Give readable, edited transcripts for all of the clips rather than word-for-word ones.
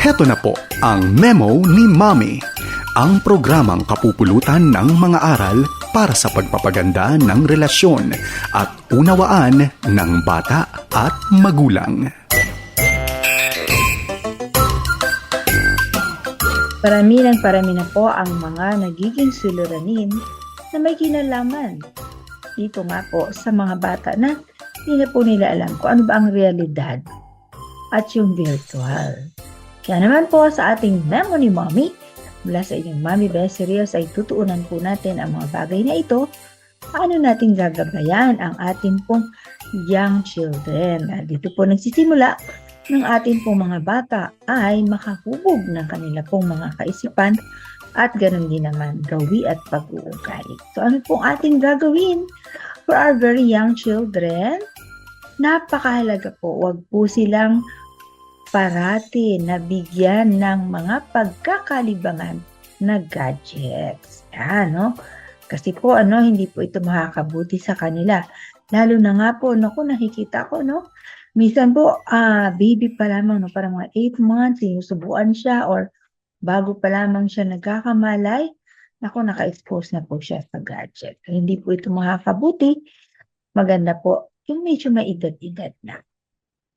Heto na po ang Memo ni Mommy, ang programang kapupulutan ng mga aral para sa pagpapaganda ng relasyon at unawaan ng bata at magulang. Parami na po ang mga nagiging suliranin na may kinalaman dito nga po sa mga bata na hindi na po nila alam kung ano ba ang realidad at yung virtual. Kaya naman po sa ating Memo ni Mommy, mula sa inyong Mommy Best Series ay tutuunan po natin ang mga bagay na ito. Paano natin gagabayan ang atin pong young children? Dito po nagsisimula ng atin pong mga bata ay makahubog ng kanila pong mga kaisipan at ganoon din naman gawi at pag-uugali. So ano pong ating gagawin for our very young children? Napakahalaga po, wag po silang parati na bigyan ng mga pagkakalibangan na gadgets. Yan, no? Kasi po, hindi po ito makakabuti sa kanila. Lalo na nga po, nakikita ko, minsan po, baby pa lamang, parang mga 8 months, sinusubuan siya, or bago pa lamang siya nagkakamalay, naka-expose na po siya sa gadget. Hindi po ito makakabuti. Maganda po, yung medyo may edad-edad na.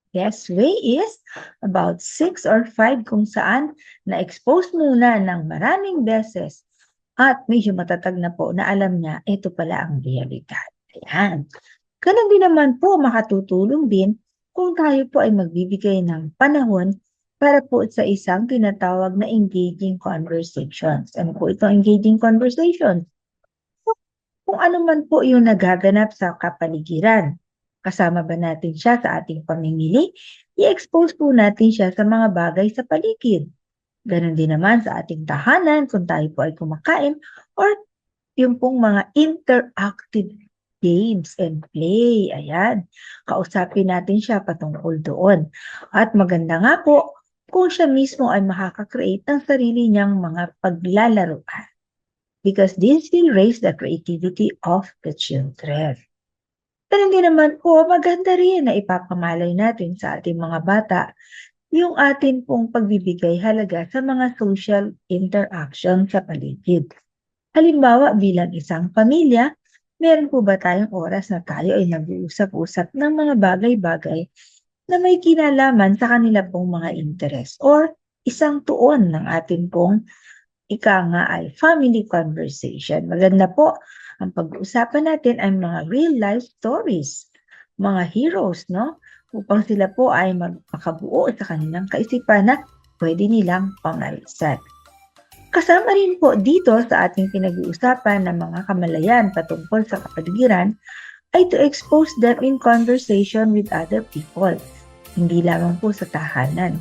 Best way is about 6 or 5 kung saan na-expose muna ng maraming beses at medyo matatag na po na alam niya, ito pala ang realidad. Ayan. Ganun din naman po, makatutulong din kung tayo po ay magbibigay ng panahon para po sa isang tinatawag na engaging conversations. Ano po itong engaging conversations? Kung ano man po yung nagaganap sa kapaligiran. Kasama ba natin siya sa ating pamimili? I-expose po natin siya sa mga bagay sa paligid. Ganon din naman sa ating tahanan kung tayo po ay kumakain or yung pong mga interactive games and play. Ayan. Kausapin natin siya patungkol doon. At maganda nga po kung siya mismo ay makaka-create ng sarili niyang mga paglalaruan. Because this will raise the creativity of the children. Ganun din naman po, maganda rin na ipapamalay natin sa ating mga bata yung atin pong pagbibigay halaga sa mga social interaction sa paligid. Halimbawa, bilang isang pamilya, meron po ba tayong oras na tayo ay nag-uusap-usap ng mga bagay-bagay na may kinalaman sa kanila pong mga interest or isang tuon ng atin pong ay family conversation. Maganda po, ang pag-uusapan natin ay mga real-life stories, mga heroes, upang sila po ay makabuo sa kanilang kaisipan na pwede nilang pangalisan. Kasama rin po dito sa ating pinag-uusapan ng mga kamalayan patungkol sa kapaligiran ay to expose them in conversation with other people. Hindi lamang po sa tahanan.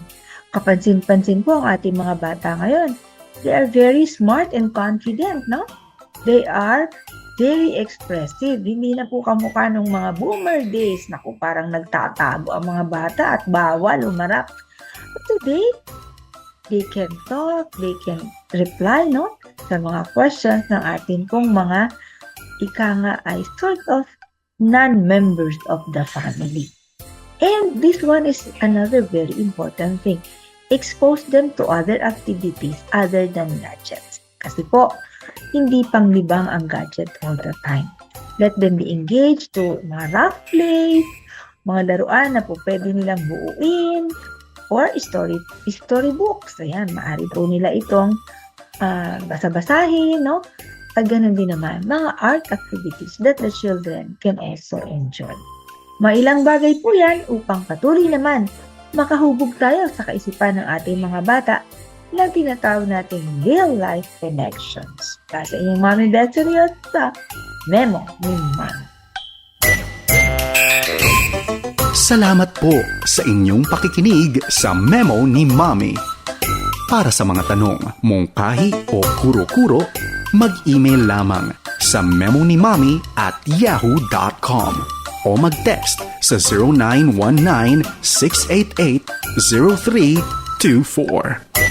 Kapansin-pansin po ang ating mga bata ngayon. They are very smart and confident, They are very expressive. Hindi na po kamukha ng mga boomer days. Naku, parang nagtatago ang mga bata at bawal umarap. But today, they can talk, they can reply, sa mga questions ng ating pong mga ay sort of non-members of the family. And this one is another very important thing. Expose them to other activities other than gadgets. Kasi po, hindi panglibang ang gadget all the time. Let them be engaged to mga rough plays, mga laruan na po pwede nilang buuin, or storybooks. Ayan, maaari po nila itong basa-basahin, At ganun din naman, mga art activities that the children can also enjoy. Mailang bagay po yan upang patuloy naman makahubog tayo sa kaisipan ng ating mga bata na tinatawag nating real-life connections. Sa inyong Mommy Best Series sa Memo ni Mommy. Salamat po sa inyong pakikinig sa Memo ni Mommy. Para sa mga tanong, mungkahi o kuro-kuro, mag-email lamang sa memonimommy@yahoo.com o mag-text sa 0919-688-0324.